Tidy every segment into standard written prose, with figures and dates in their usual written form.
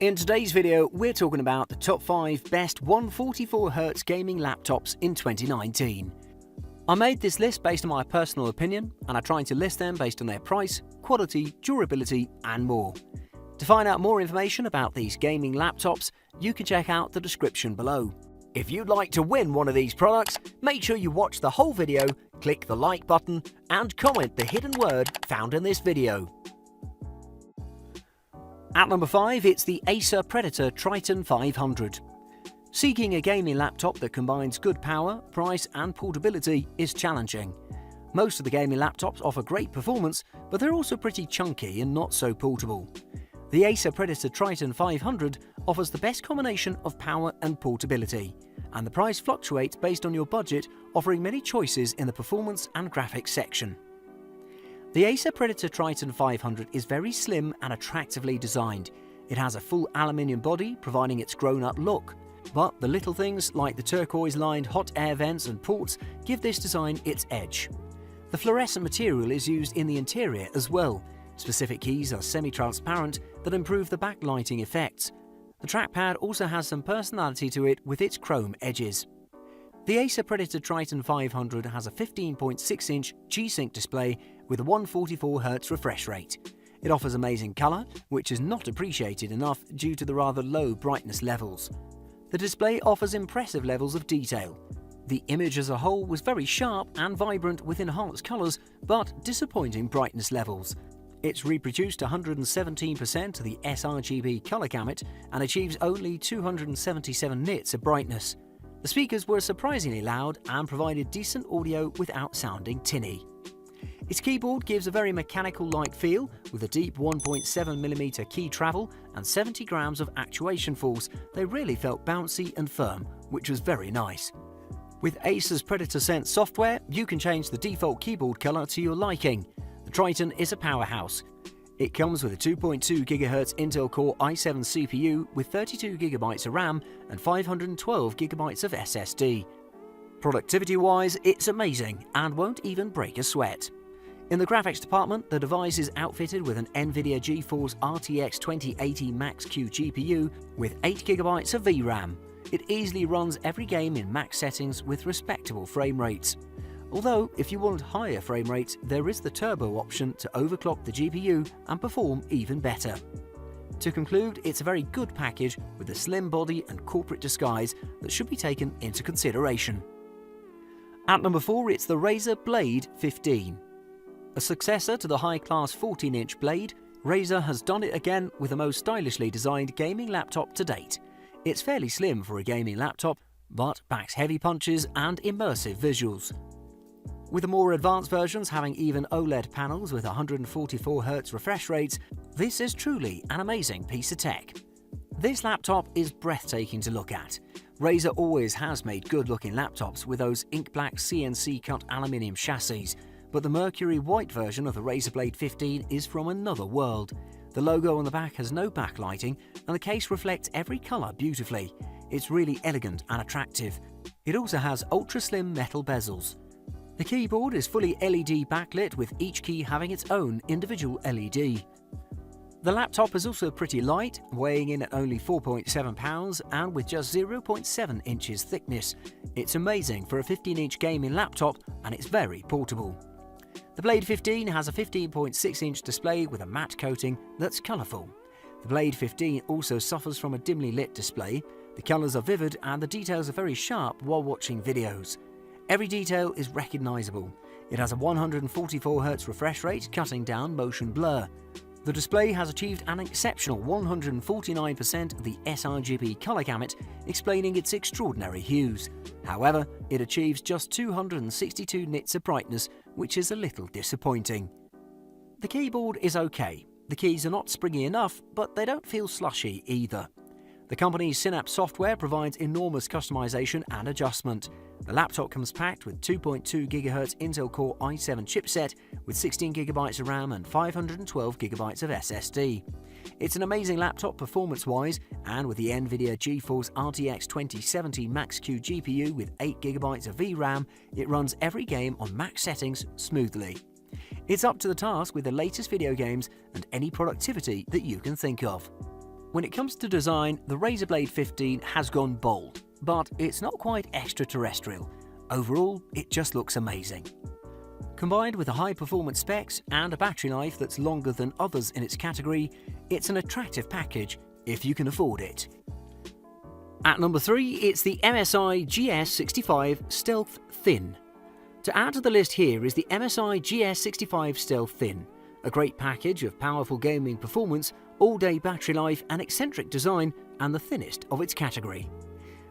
In today's video, we're talking about the top 5 best 144Hz gaming laptops in 2019. I made this list based on my personal opinion, and I tried to list them based on their price, quality, durability, and more. To find out more information about these gaming laptops, you can check out the description below. If you'd like to win one of these products, make sure you watch the whole video, click the like button, and comment the hidden word found in this video. At number 5, it's the Acer Predator Triton 500. Seeking a gaming laptop that combines good power, price, and portability is challenging. Most of the gaming laptops offer great performance, but they're also pretty chunky and not so portable. The Acer Predator Triton 500 offers the best combination of power and portability, and the price fluctuates based on your budget, offering many choices in the performance and graphics section. The Acer Predator Triton 500 is very slim and attractively designed. It has a full aluminium body, providing its grown-up look. But the little things like the turquoise-lined hot air vents and ports give this design its edge. The fluorescent material is used in the interior as well. Specific keys are semi-transparent that improve the backlighting effects. The trackpad also has some personality to it with its chrome edges. The Acer Predator Triton 500 has a 15.6-inch G-Sync display with a 144Hz refresh rate. It offers amazing colour, which is not appreciated enough due to the rather low brightness levels. The display offers impressive levels of detail. The image as a whole was very sharp and vibrant with enhanced colours, but disappointing brightness levels. It's reproduced 117% of the sRGB colour gamut and achieves only 277 nits of brightness. The speakers were surprisingly loud and provided decent audio without sounding tinny. Its keyboard gives a very mechanical-like feel with a deep 1.7mm key travel and 70 grams of actuation force. They really felt bouncy and firm, which was very nice. With Acer's Predator Sense software, you can change the default keyboard color to your liking. The Triton is a powerhouse. It comes with a 2.2 GHz Intel Core i7 CPU with 32 GB of RAM and 512 GB of SSD. Productivity-wise, it's amazing and won't even break a sweat. In the graphics department, the device is outfitted with an NVIDIA GeForce RTX 2080 Max-Q GPU with 8 GB of VRAM. It easily runs every game in max settings with respectable frame rates. Although, if you want higher frame rates, there is the turbo option to overclock the GPU and perform even better. To conclude, it's a very good package with a slim body and corporate disguise that should be taken into consideration. At number 4, it's the Razer Blade 15. A successor to the high-class 14-inch Blade, Razer has done it again with the most stylishly designed gaming laptop to date. It's fairly slim for a gaming laptop, but packs heavy punches and immersive visuals. With the more advanced versions having even OLED panels with 144Hz refresh rates, this is truly an amazing piece of tech. This laptop is breathtaking to look at. Razer always has made good-looking laptops with those ink-black CNC-cut aluminium chassis, but the Mercury white version of the Razer Blade 15 is from another world. The logo on the back has no backlighting, and the case reflects every colour beautifully. It's really elegant and attractive. It also has ultra-slim metal bezels. The keyboard is fully LED backlit, with each key having its own individual LED. The laptop is also pretty light, weighing in at only 4.7 pounds and with just 0.7 inches thickness. It's amazing for a 15-inch gaming laptop, and it's very portable. The Blade 15 has a 15.6-inch display with a matte coating that's colourful. The Blade 15 also suffers from a dimly lit display. The colours are vivid and the details are very sharp while watching videos. Every detail is recognisable. It has a 144Hz refresh rate, cutting down motion blur. The display has achieved an exceptional 149% of the sRGB colour gamut, explaining its extraordinary hues. However, it achieves just 262 nits of brightness, which is a little disappointing. The keyboard is okay. The keys are not springy enough, but they don't feel slushy either. The company's Synapse software provides enormous customization and adjustment. The laptop comes packed with 2.2 GHz Intel Core i7 chipset with 16 GB of RAM and 512 GB of SSD. It's an amazing laptop performance-wise, and with the NVIDIA GeForce RTX 2070 Max-Q GPU with 8 GB of VRAM, it runs every game on max settings smoothly. It's up to the task with the latest video games and any productivity that you can think of. When it comes to design, the Razer Blade 15 has gone bold, but it's not quite extraterrestrial. Overall, it just looks amazing. Combined with the high-performance specs and a battery life that's longer than others in its category, it's an attractive package if you can afford it. At number 3, it's the MSI GS65 Stealth Thin. To add to the list here is the MSI GS65 Stealth Thin, a great package of powerful gaming performance, all-day battery life and eccentric design, and the thinnest of its category.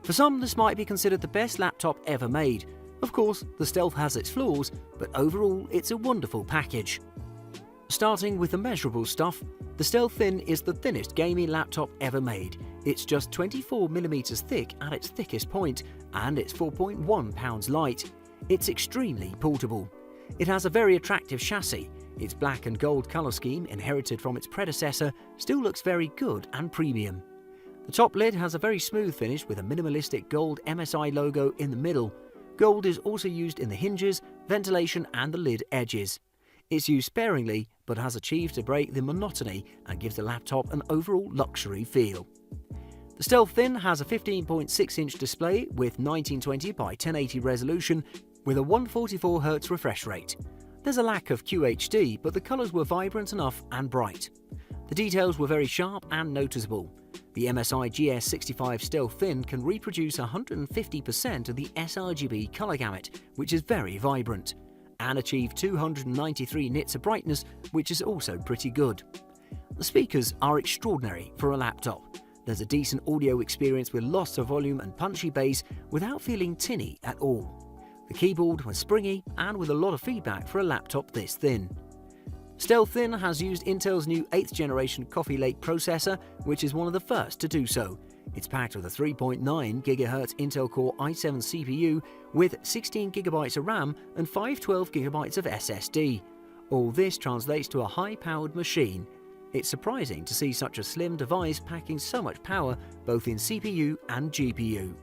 For some, this might be considered the best laptop ever made. Of course, the Stealth has its flaws, but overall it's a wonderful package. Starting with the measurable stuff, the Stealth Thin is the thinnest gaming laptop ever made. It's just 24mm thick at its thickest point, and it's 4.1 pounds light. It's extremely portable. It has a very attractive chassis. Its black and gold colour scheme, inherited from its predecessor, still looks very good and premium. The top lid has a very smooth finish with a minimalistic gold MSI logo in the middle. Gold is also used in the hinges, ventilation and the lid edges. It's used sparingly, but has achieved to break the monotony and gives the laptop an overall luxury feel. The Stealth Thin has a 15.6-inch display with 1920 by 1080 resolution with a 144Hz refresh rate. There's a lack of QHD, but the colours were vibrant enough and bright. The details were very sharp and noticeable. The MSI GS65 Stealth Thin can reproduce 150% of the sRGB colour gamut, which is very vibrant, and achieve 293 nits of brightness, which is also pretty good. The speakers are extraordinary for a laptop. There's a decent audio experience with lots of volume and punchy bass without feeling tinny at all. The keyboard was springy and with a lot of feedback for a laptop this thin. Stealth Thin has used Intel's new 8th generation Coffee Lake processor, which is one of the first to do so. It's packed with a 3.9 GHz Intel Core i7 CPU with 16 GB of RAM and 512 GB of SSD. All this translates to a high-powered machine. It's surprising to see such a slim device packing so much power both in CPU and GPU.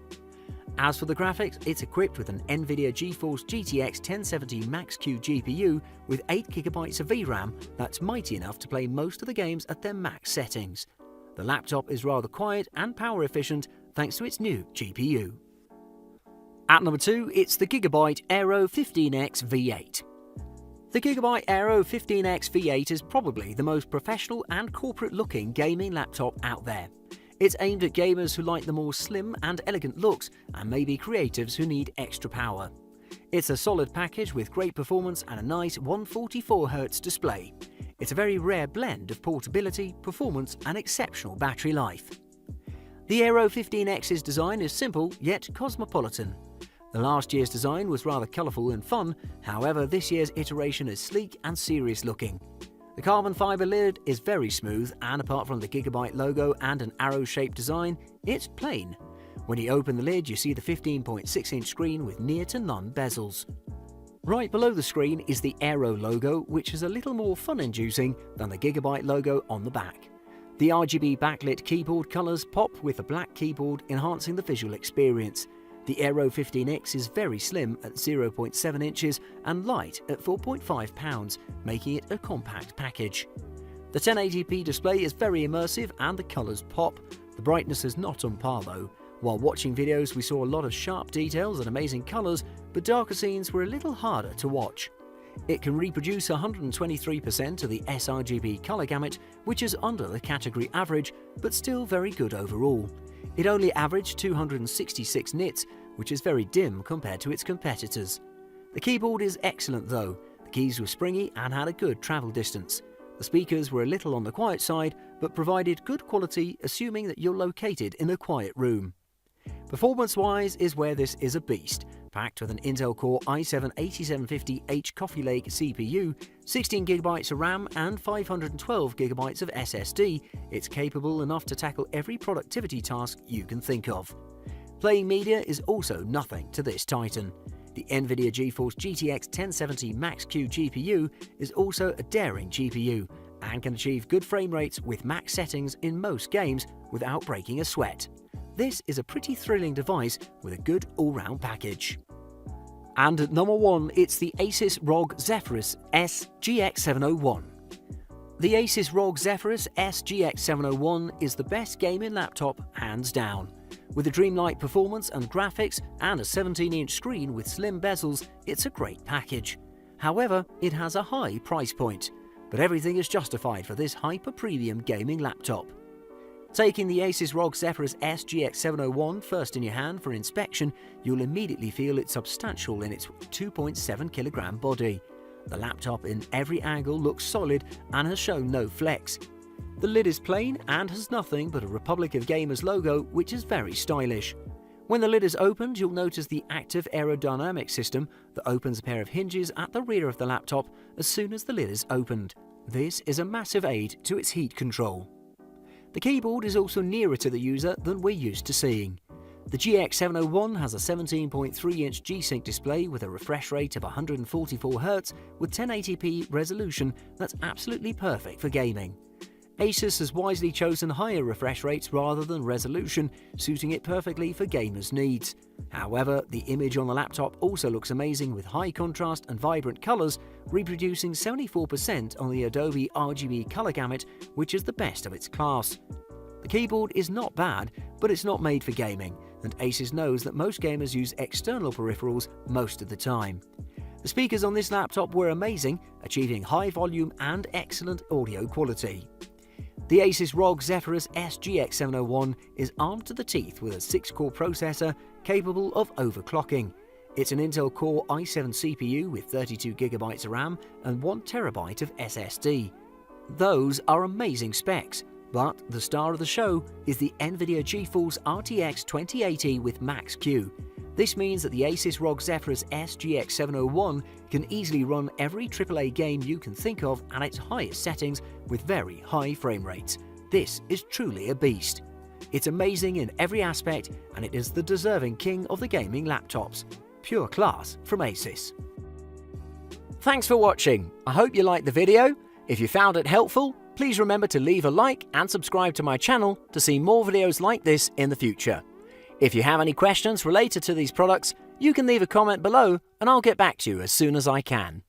As for the graphics, it's equipped with an NVIDIA GeForce GTX 1070 Max-Q GPU with 8GB of VRAM that's mighty enough to play most of the games at their max settings. The laptop is rather quiet and power efficient thanks to its new GPU. At number 2, it's the Gigabyte Aero 15X V8. The Gigabyte Aero 15X V8 is probably the most professional and corporate-looking gaming laptop out there. It's aimed at gamers who like the more slim and elegant looks and maybe creatives who need extra power. It's a solid package with great performance and a nice 144Hz display. It's a very rare blend of portability, performance and exceptional battery life. The Aero 15X's design is simple yet cosmopolitan. The last year's design was rather colourful and fun, however this year's iteration is sleek and serious looking. The carbon fibre lid is very smooth and apart from the Gigabyte logo and an arrow-shaped design, it's plain. When you open the lid you see the 15.6-inch screen with near to none bezels. Right below the screen is the Aero logo, which is a little more fun-inducing than the Gigabyte logo on the back. The RGB backlit keyboard colours pop with the black keyboard, enhancing the visual experience. The Aero 15X is very slim at 0.7 inches and light at 4.5 pounds, making it a compact package. The 1080p display is very immersive and the colours pop. The brightness is not on par though. While watching videos we saw a lot of sharp details and amazing colours, but darker scenes were a little harder to watch. It can reproduce 123% of the sRGB colour gamut, which is under the category average, but still very good overall. It only averaged 266 nits, which is very dim compared to its competitors. The keyboard is excellent though. The keys were springy and had a good travel distance. The speakers were a little on the quiet side, but provided good quality assuming that you're located in a quiet room. Performance-wise is where this is a beast. Packed with an Intel Core i7-8750H Coffee Lake CPU, 16GB of RAM and 512GB of SSD, it's capable enough to tackle every productivity task you can think of. Playing media is also nothing to this titan. The NVIDIA GeForce GTX 1070 Max-Q GPU is also a daring GPU and can achieve good frame rates with max settings in most games without breaking a sweat. This is a pretty thrilling device with a good all-round package. And at number 1, it's the Asus ROG Zephyrus S GX701. The Asus ROG Zephyrus SGX701 is the best gaming laptop, hands down. With a dreamlike performance and graphics and a 17-inch screen with slim bezels, it's a great package. However, it has a high price point, but everything is justified for this hyper-premium gaming laptop. Taking the Asus ROG Zephyrus SGX701 first in your hand for inspection, you'll immediately feel it's substantial in its 2.7 kilogram body. The laptop in every angle looks solid and has shown no flex. The lid is plain and has nothing but a Republic of Gamers logo, which is very stylish. When the lid is opened, you'll notice the active aerodynamic system that opens a pair of hinges at the rear of the laptop as soon as the lid is opened. This is a massive aid to its heat control. The keyboard is also nearer to the user than we're used to seeing. The GX701 has a 17.3-inch G-Sync display with a refresh rate of 144Hz with 1080p resolution that's absolutely perfect for gaming. Asus has wisely chosen higher refresh rates rather than resolution, suiting it perfectly for gamers' needs. However, the image on the laptop also looks amazing with high contrast and vibrant colors, reproducing 74% on the Adobe RGB color gamut, which is the best of its class. The keyboard is not bad, but it's not made for gaming, and Asus knows that most gamers use external peripherals most of the time. The speakers on this laptop were amazing, achieving high volume and excellent audio quality. The Asus ROG Zephyrus SGX701 is armed to the teeth with a 6-core processor capable of overclocking. It's an Intel Core i7 CPU with 32GB of RAM and 1TB of SSD. Those are amazing specs, but the star of the show is the NVIDIA GeForce RTX 2080 with Max-Q. This means that the Asus ROG Zephyrus SGX701 can easily run every AAA game you can think of at its highest settings with very high frame rates. This is truly a beast. It's amazing in every aspect, and it is the deserving king of the gaming laptops. Pure class from Asus. Thanks for watching. I hope you liked the video. If you found it helpful, please remember to leave a like and subscribe to my channel to see more videos like this in the future. If you have any questions related to these products, you can leave a comment below and I'll get back to you as soon as I can.